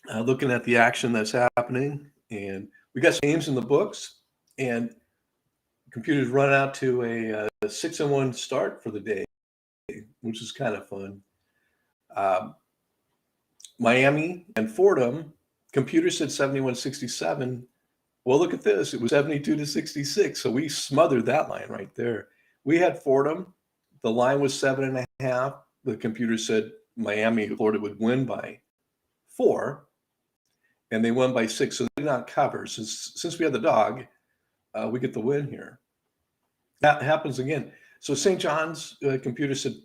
looking at the action that's happening, and we got some games in the books, and computers run out to a 6-1 start for the day, which is kind of fun. Um, Miami and Fordham, computer said 71-67. Well, look at this. It was 72-66. So we smothered that line right there. We had Fordham. The line was 7.5. The computer said Miami, Florida would win by 4, and they won by 6. So they did not cover. Since we had the dog, we get the win here. That happens again. So St. John's computer said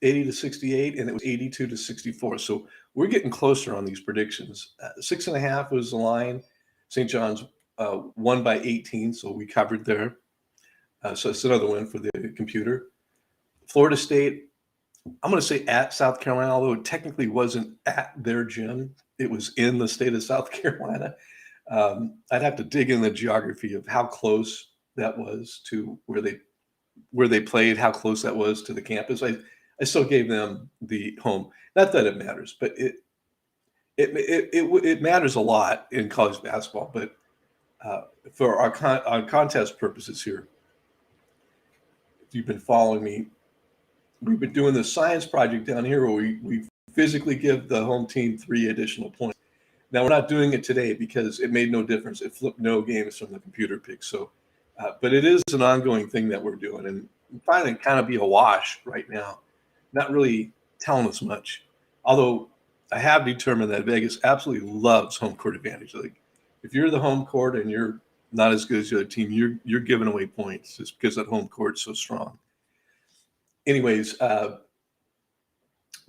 80-68, and it was 82-64. So we're getting closer on these predictions. 6.5 was the line. St. John's won by 18, so we covered there. So it's another win for the computer. Florida State, I'm going to say at South Carolina, although it technically wasn't at their gym. It was in the state of South Carolina. I'd have to dig in the geography of how close that was to where they played, how close that was to the campus. I still gave them the home. Not that it matters, but it matters a lot in college basketball. But for our contest purposes here, if you've been following me, we've been doing this science project down here where we physically give the home team 3 additional points. Now we're not doing it today because it made no difference. It flipped no games from the computer pick. So, but it is an ongoing thing that we're doing, and finding it kind of be a wash right now. Not really telling us much. Although I have determined that Vegas absolutely loves home court advantage. Like if you're the home court and you're not as good as the other team, you're giving away points just because that home court's so strong. Anyways,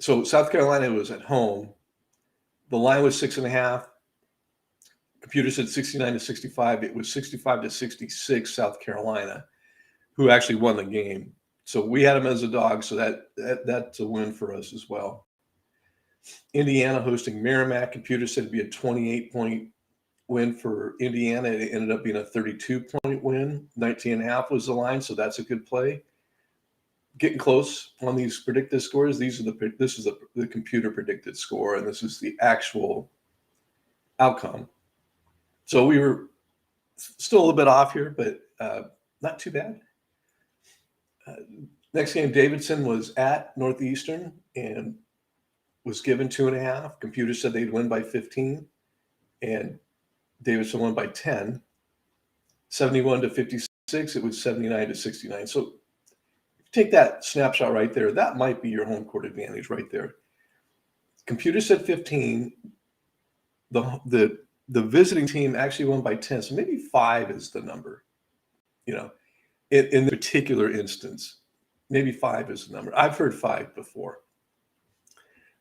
so South Carolina was at home. The line was 6.5. Computer said 69-65. It was 65-66 South Carolina, who actually won the game. So we had them as a dog, so that's a win for us as well. Indiana hosting Merrimack. Computer said it'd be a 28-point win for Indiana. It ended up being a 32-point win. 19.5 was the line, so that's a good play. Getting close on these predicted scores. This is the computer predicted score, and this is the actual outcome. So we were still a little bit off here, but not too bad. Next game, Davidson was at Northeastern and was given 2.5. Computer said they'd win by 15, and Davidson won by 10. 71-56. It was 79-69. So take that snapshot right there. That might be your home court advantage right there. Computer said 15. The visiting team actually won by 10. So maybe 5 is the number. You know, in the particular instance, maybe 5 is the number. I've heard 5 before.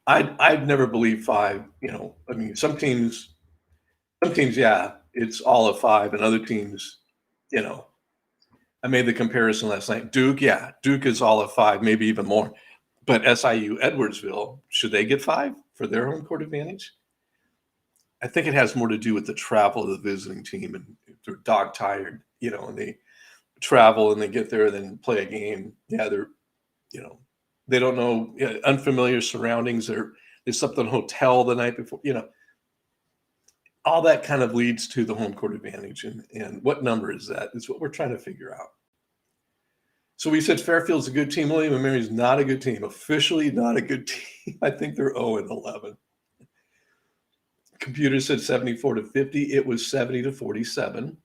I've never believed 5. You know, I mean, some teams, yeah, it's all of 5, and other teams, you know. I made the comparison last night. Duke, yeah, Duke is all of 5, maybe even more. But SIU, Edwardsville, should they get 5 for their home court advantage? I think it has more to do with the travel of the visiting team, and they're dog tired, you know, and they travel and they get there and then play a game. Yeah, they're, you know, they don't know, unfamiliar surroundings. They slept in a hotel the night before, you know. All that kind of leads to the home court advantage. And what number is that? Is what we're trying to figure out. So we said Fairfield's a good team. William & Mary's not a good team. Officially not a good team. I think they're 0-11. Computer said 74-50. It was 70-47.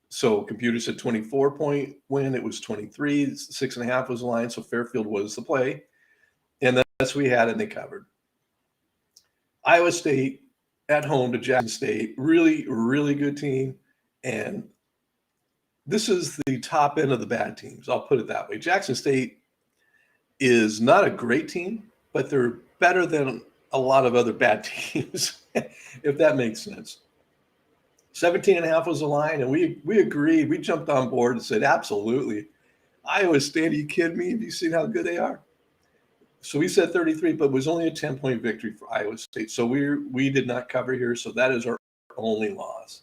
So computer said 24-point win. It was 23. 6.5 was the line. So Fairfield was the play. And that's what we had, and they covered. Iowa State at home to Jackson State. Really, really good team. And this is the top end of the bad teams. I'll put it that way. Jackson State is not a great team, but they're better than a lot of other bad teams, if that makes sense. 17.5 was the line, and we agreed. We jumped on board and said, absolutely. Iowa State, are you kidding me? Have you seen how good they are? So we said 33, but it was only a 10-point victory for Iowa State. So we did not cover here, so that is our only loss.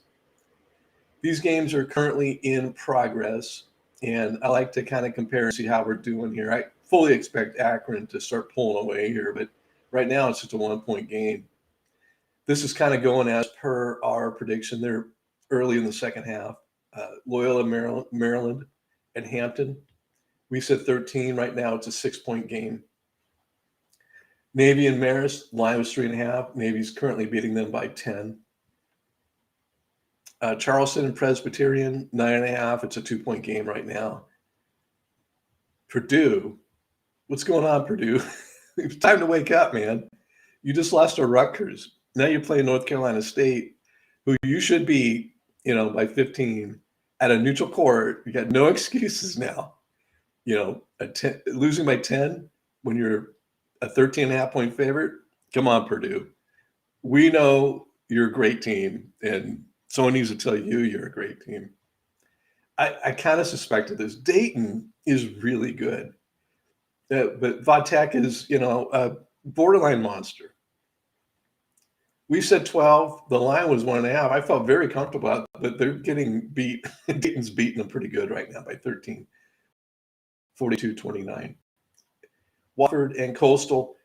These games are currently in progress, and I like to kind of compare and see how we're doing here. I fully expect Akron to start pulling away here, but right now it's just a 1-point game. This is kind of going as per our prediction. They're early in the second half. Loyola, Maryland, and Hampton. We said 13. Right now, it's a 6-point game. Navy and Marist, line was 3.5. Navy's currently beating them by 10. Charleston and Presbyterian, 9.5. It's a 2-point game right now. Purdue, what's going on, Purdue? It's time to wake up, man. You just lost to Rutgers. Now you're playing North Carolina State, who you should be, by 15 at a neutral court. You got no excuses now. Losing by 10 when you're a 13.5-point favorite. Come on, Purdue. We know you're a great team, and someone needs to tell you you're a great team. I kind of suspected this. Dayton is really good. But Vatech is, a borderline monster. We said 12. The line was 1.5. I felt very comfortable about it, but they're getting beat. Dayton's beating them pretty good right now by 13, 42-29. Wofford and Coastal.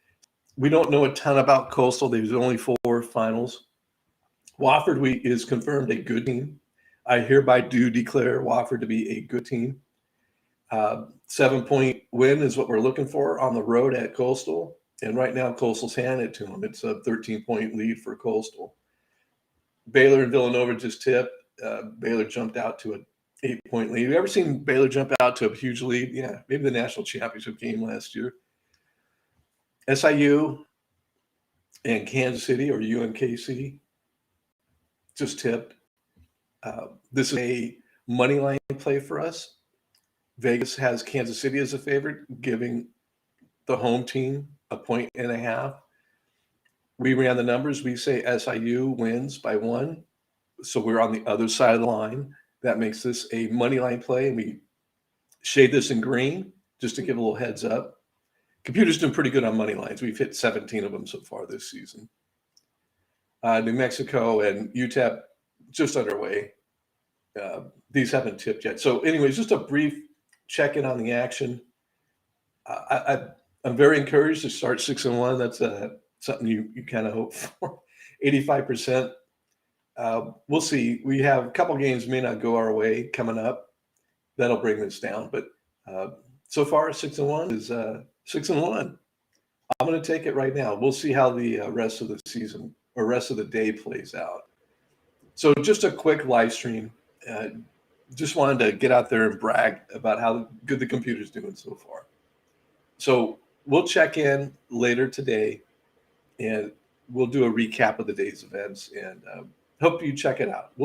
We don't know a ton about Coastal. There's only 4 finals. Wofford is confirmed a good team. I hereby do declare Wofford to be a good team. 7-point win is what we're looking for on the road at Coastal. And right now, Coastal's handing it to them. It's a 13-point lead for Coastal. Baylor and Villanova just tipped. Baylor jumped out to an 8-point lead. Have you ever seen Baylor jump out to a huge lead? Yeah, maybe the national championship game last year. SIU and Kansas City, or UMKC, just tipped. This is a money line play for us. Vegas has Kansas City as a favorite, giving the home team 1.5. We ran the numbers. We say SIU wins by 1. So we're on the other side of the line. That makes this a money line play. And we shade this in green just to give a little heads up. Computer's doing pretty good on money lines. We've hit 17 of them so far this season. New Mexico and UTEP just underway. These haven't tipped yet. So anyways, just a brief check-in on the action. I'm very encouraged to start 6-1. That's something you kind of hope for. 85%. We'll see. We have a couple games may not go our way coming up. That'll bring this down. But so far, 6-1 is 6-1. I'm going to take it right now. We'll see how the rest of the season or rest of the day plays out. So just a quick live stream. Just wanted to get out there and brag about how good the computer's doing so far. So we'll check in later today, and we'll do a recap of the day's events, and hope you check it out. We'll